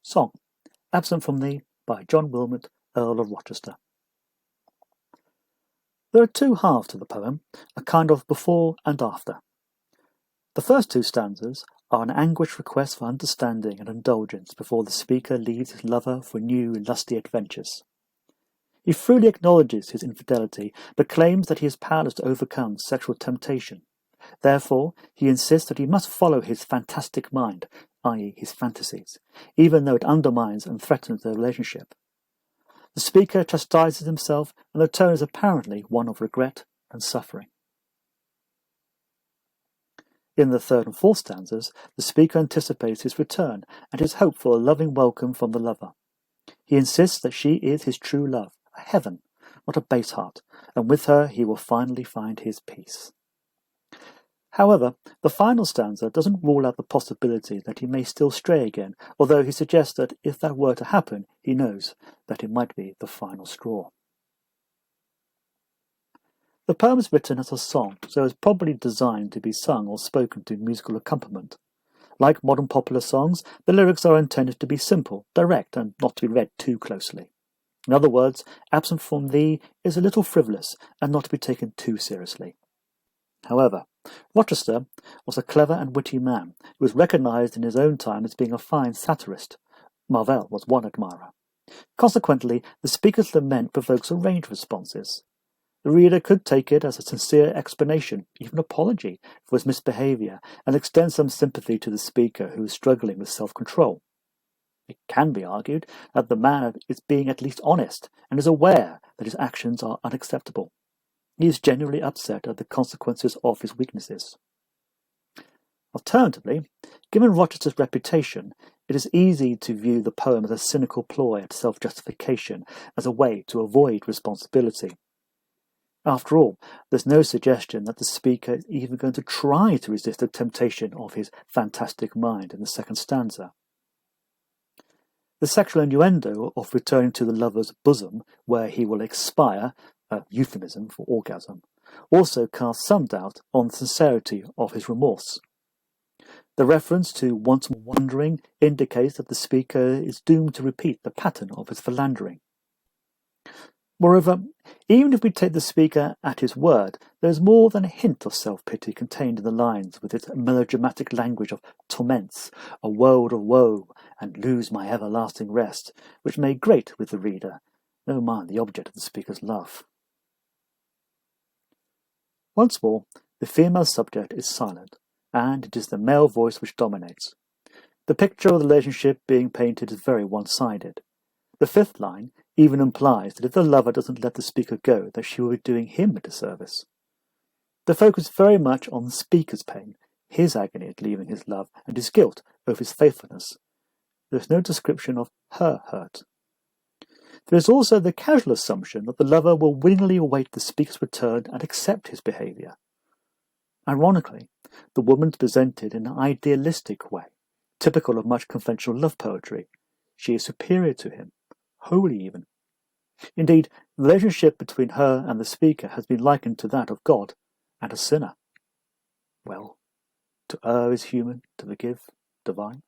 Song, Absent from Thee, by John Wilmot, Earl of Rochester. There are two halves to the poem, a kind of before and after. The first two stanzas are an anguished request for understanding and indulgence before the speaker leaves his lover for new lusty adventures. He freely acknowledges his infidelity, but claims that he is powerless to overcome sexual temptation. Therefore, he insists that he must follow his fantastic mind, i.e. his fantasies, even though it undermines and threatens their relationship. The speaker chastises himself, and the tone is apparently one of regret and suffering. In the third and fourth stanzas, the speaker anticipates his return and his hope for a loving welcome from the lover. He insists that she is his true love, a heaven, not a base heart, and with her he will finally find his peace. However, the final stanza doesn't rule out the possibility that he may still stray again, although he suggests that if that were to happen, he knows that it might be the final straw. The poem is written as a song, so is probably designed to be sung or spoken to musical accompaniment. Like modern popular songs, the lyrics are intended to be simple, direct, and not to be read too closely. In other words, Absent from Thee is a little frivolous and not to be taken too seriously. However, Rochester was a clever and witty man who was recognised in his own time as being a fine satirist. Marvell was one admirer. Consequently, the speaker's lament provokes a range of responses. The reader could take it as a sincere explanation, even apology, for his misbehaviour, and extend some sympathy to the speaker who is struggling with self-control. It can be argued that the man is being at least honest and is aware that his actions are unacceptable. He is genuinely upset at the consequences of his weaknesses. Alternatively, given Rochester's reputation, it is easy to view the poem as a cynical ploy at self-justification, as a way to avoid responsibility. After all, there's no suggestion that the speaker is even going to try to resist the temptation of his fantastic mind in the second stanza. The sexual innuendo of returning to the lover's bosom, where he will expire, a euphemism for orgasm, also casts some doubt on the sincerity of his remorse. The reference to once more wandering indicates that the speaker is doomed to repeat the pattern of his philandering. Moreover, even if we take the speaker at his word, there is more than a hint of self-pity contained in the lines, with its melodramatic language of torments, a world of woe, and lose my everlasting rest, which may grate with the reader, no mind the object of the speaker's love. Once more, the female subject is silent, and it is the male voice which dominates. The picture of the relationship being painted is very one-sided. The fifth line even implies that if the lover doesn't let the speaker go, that she will be doing him a disservice. The focus is very much on the speaker's pain, his agony at leaving his love, and his guilt over his faithfulness. There is no description of her hurt. There is also the casual assumption that the lover will willingly await the speaker's return and accept his behaviour. Ironically, the woman is presented in an idealistic way, typical of much conventional love poetry. She is superior to him, holy even. Indeed, the relationship between her and the speaker has been likened to that of God and a sinner. Well, to err is human, to forgive divine.